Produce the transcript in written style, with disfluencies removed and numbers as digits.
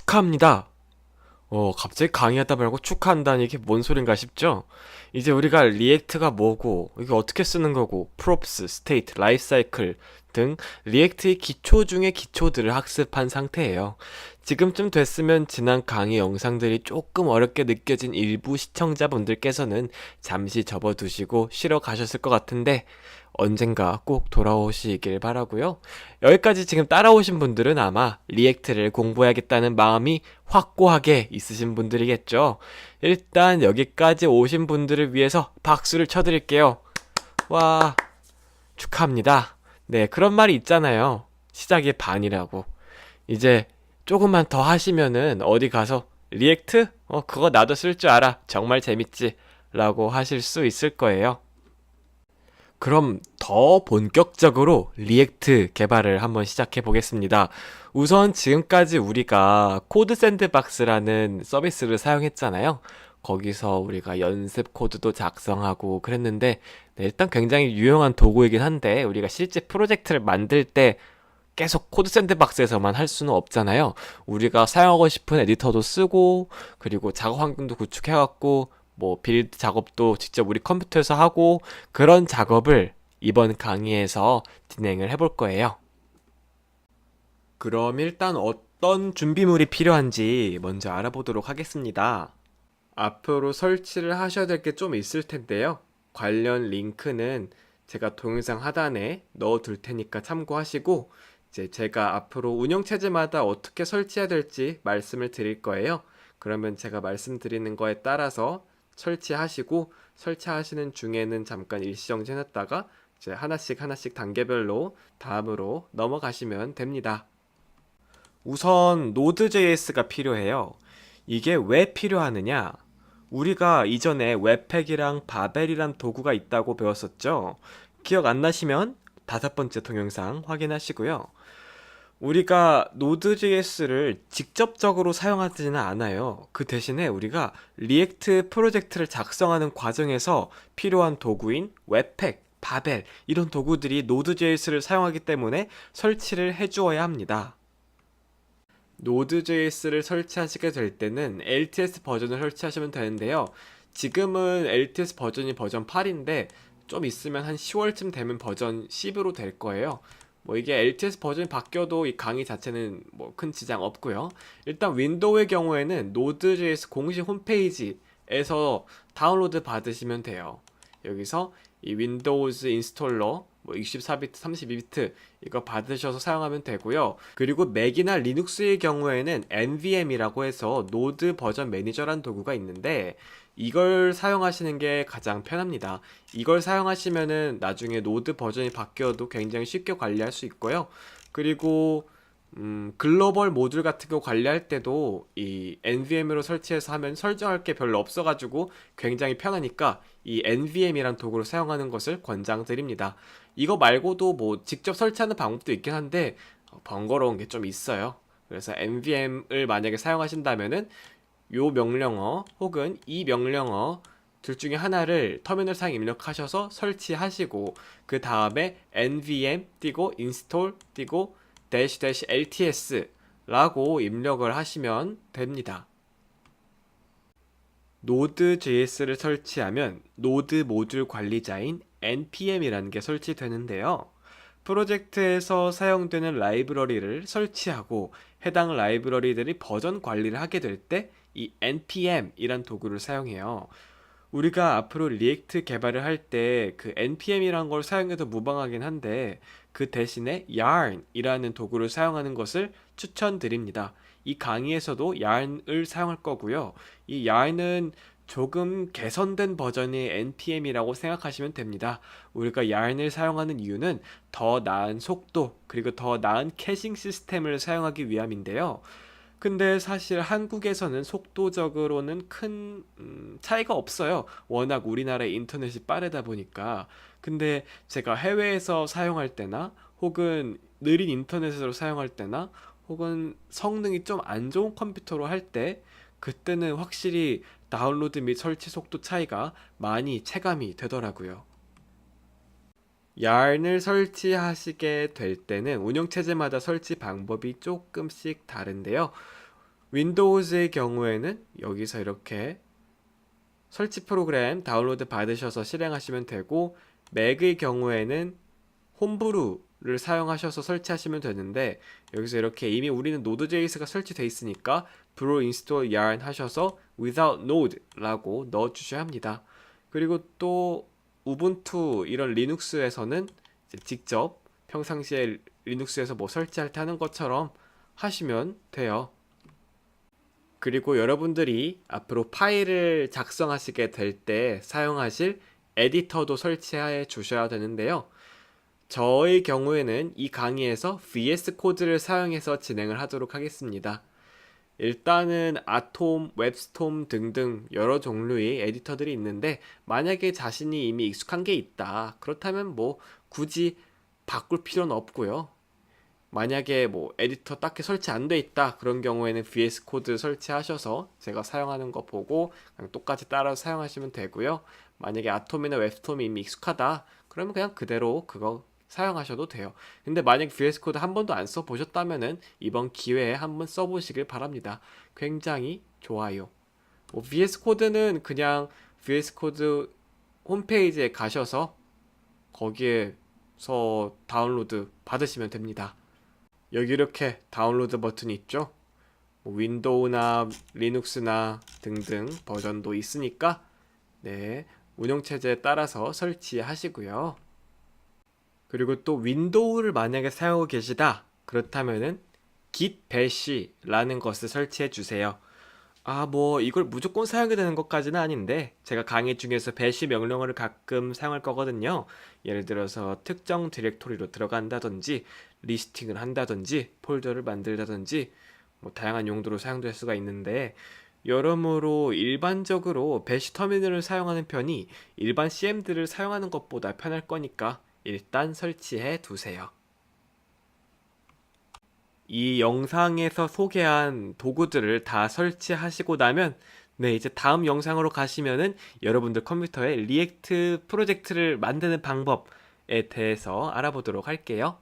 축하합니다. 갑자기 강의하다 말고 축하한다니 이게 뭔 소린가 싶죠? 이제 우리가 리액트가 뭐고, 이게 어떻게 쓰는 거고, 프롭스, 스테이트, 라이프 사이클 등 리액트의 기초 중의 기초들을 학습한 상태예요. 지금쯤 됐으면 지난 강의 영상들이 조금 어렵게 느껴진 일부 시청자분들께서는 잠시 접어두시고 쉬러 가셨을 것 같은데, 언젠가 꼭 돌아오시길 바라고요. 여기까지 지금 따라오신 분들은 아마 리액트를 공부해야겠다는 마음이 확고하게 있으신 분들이겠죠. 일단 여기까지 오신 분들을 위해서 박수를 쳐드릴게요. 와, 축하합니다. 네, 그런 말이 있잖아요. 시작이 반이라고. 이제 조금만 더 하시면은 어디 가서 리액트? 그거 나도 쓸 줄 알아. 정말 재밌지. 라고 하실 수 있을 거예요. 그럼 더 본격적으로 리액트 개발을 한번 시작해 보겠습니다. 우선 지금까지 우리가 코드 샌드박스라는 서비스를 사용했잖아요. 거기서 우리가 연습 코드도 작성하고 그랬는데, 네, 일단 굉장히 유용한 도구이긴 한데, 우리가 실제 프로젝트를 만들 때 계속 코드 샌드박스에서만 할 수는 없잖아요. 우리가 사용하고 싶은 에디터도 쓰고, 그리고 작업 환경도 구축해갖고, 뭐 빌드 작업도 직접 우리 컴퓨터에서 하고, 그런 작업을 이번 강의에서 진행을 해볼 거예요. 그럼 일단 어떤 준비물이 필요한지 먼저 알아보도록 하겠습니다. 앞으로 설치를 하셔야 될 게 좀 있을 텐데요. 관련 링크는 제가 동영상 하단에 넣어 둘 테니까 참고하시고, 이제 제가 앞으로 운영체제마다 어떻게 설치해야 될지 말씀을 드릴 거예요. 그러면 제가 말씀드리는 거에 따라서 설치하시고, 설치하시는 중에는 잠깐 일시정지 해놨다가 이제 하나씩 하나씩 단계별로 다음으로 넘어가시면 됩니다. 우선 Node.js가 필요해요. 이게 왜 필요하느냐? 우리가 이전에 웹팩이랑 바벨이란 도구가 있다고 배웠었죠? 기억 안 나시면 다섯 번째 동영상 확인하시고요. 우리가 Node.js를 직접적으로 사용하지는 않아요. 그 대신에 우리가 리액트 프로젝트를 작성하는 과정에서 필요한 도구인 웹팩, 바벨 이런 도구들이 Node.js를 사용하기 때문에 설치를 해주어야 합니다. Node.js를 설치하시게 될 때는 LTS 버전을 설치하시면 되는데요. 지금은 LTS 버전이 버전 8인데 좀 있으면 한 10월쯤 되면 버전 10으로 될 거예요. 뭐 이게 LTS 버전이 바뀌어도 이 강의 자체는 뭐 큰 지장 없고요. 일단 윈도우의 경우에는 Node.js 공식 홈페이지에서 다운로드 받으시면 돼요. 여기서 이 윈도우즈 인스톨러 뭐 64비트, 32비트 이거 받으셔서 사용하면 되고요. 그리고 맥이나 리눅스의 경우에는 NVM이라고 해서 노드 버전 매니저란 도구가 있는데 이걸 사용하시는 게 가장 편합니다. 이걸 사용하시면은 나중에 노드 버전이 바뀌어도 굉장히 쉽게 관리할 수 있고요. 그리고 글로벌 모듈 같은 거 관리할 때도 이 NVM으로 설치해서 하면 설정할 게 별로 없어가지고 굉장히 편하니까 이 NVM이란 도구를 사용하는 것을 권장드립니다. 이거 말고도 뭐 직접 설치하는 방법도 있긴 한데 번거로운 게 좀 있어요. 그래서 NVM을 만약에 사용하신다면은 요 명령어 혹은 이 명령어 둘 중에 하나를 터미널상에 입력하셔서 설치하시고 그 다음에 nvm 띄고 install 띄고 -lts 라고 입력을 하시면 됩니다. Node.js를 설치하면 노드 모듈 관리자인 npm이라는 게 설치되는데요. 프로젝트에서 사용되는 라이브러리를 설치하고 해당 라이브러리들이 버전 관리를 하게 될 때 이 npm이란 도구를 사용해요. 우리가 앞으로 리액트 개발을 할 때 그 npm이란 걸 사용해도 무방하긴 한데 그 대신에 yarn이라는 도구를 사용하는 것을 추천드립니다. 이 강의에서도 yarn을 사용할 거고요. 이 yarn은 조금 개선된 버전의 npm이라고 생각하시면 됩니다. 우리가 yarn을 사용하는 이유는 더 나은 속도 그리고 더 나은 캐싱 시스템을 사용하기 위함인데요. 근데 사실 한국에서는 속도적으로는 큰 차이가 없어요. 워낙 우리나라의 인터넷이 빠르다 보니까. 근데 제가 해외에서 사용할 때나 혹은 느린 인터넷으로 사용할 때나 혹은 성능이 좀 안 좋은 컴퓨터로 할 때 그때는 확실히 다운로드 및 설치 속도 차이가 많이 체감이 되더라고요. yarn을 설치하시게 될 때는 운영체제마다 설치 방법이 조금씩 다른데요. 윈도우즈의 경우에는 여기서 이렇게 설치 프로그램 다운로드 받으셔서 실행하시면 되고, 맥의 경우에는 홈브루를 사용하셔서 설치하시면 되는데, 여기서 이렇게 이미 우리는 노드.js가 설치되어 있으니까 brew install yarn 하셔서 without node라고 넣어주셔야 합니다. 그리고 또 우분투 이런 리눅스에서는 직접 평상시에 리눅스에서 뭐 설치할 때 하는 것처럼 하시면 돼요. 그리고 여러분들이 앞으로 파일을 작성하시게 될 때 사용하실 에디터도 설치해 주셔야 되는데요. 저의 경우에는 이 강의에서 VS 코드를 사용해서 진행을 하도록 하겠습니다. 일단은 아톰, 웹스톰 등등 여러 종류의 에디터들이 있는데, 만약에 자신이 이미 익숙한 게 있다, 그렇다면 뭐 굳이 바꿀 필요는 없고요. 만약에 뭐 에디터 딱히 설치 안 돼 있다, 그런 경우에는 VS 코드 설치하셔서 제가 사용하는 거 보고 그냥 똑같이 따라서 사용하시면 되고요. 만약에 아톰이나 웹스톰이 이미 익숙하다, 그러면 그냥 그대로 그거 사용하셔도 돼요. 근데 만약 VS 코드 한 번도 안 써보셨다면은 이번 기회에 한번 써보시길 바랍니다. 굉장히 좋아요. 뭐 VS 코드는 그냥 VS 코드 홈페이지에 가셔서 거기에서 다운로드 받으시면 됩니다. 여기 이렇게 다운로드 버튼이 있죠. 뭐 윈도우나 리눅스나 등등 버전도 있으니까 네, 운영체제에 따라서 설치하시고요. 그리고 또 윈도우를 만약에 사용하고 계시다, 그렇다면은 git bash라는 것을 설치해 주세요. 뭐 이걸 무조건 사용해야 되는 것까지는 아닌데, 제가 강의 중에서 bash 명령어를 가끔 사용할 거거든요. 예를 들어서 특정 디렉토리로 들어간다든지, 리스팅을 한다든지, 폴더를 만들다든지, 뭐 다양한 용도로 사용될 수가 있는데, 여러모로 일반적으로 bash 터미널을 사용하는 편이 일반 CM들을 사용하는 것보다 편할 거니까 일단 설치해 두세요. 이 영상에서 소개한 도구들을 다 설치하시고 나면, 네, 이제 다음 영상으로 가시면은 여러분들 컴퓨터에 리액트 프로젝트를 만드는 방법에 대해서 알아보도록 할게요.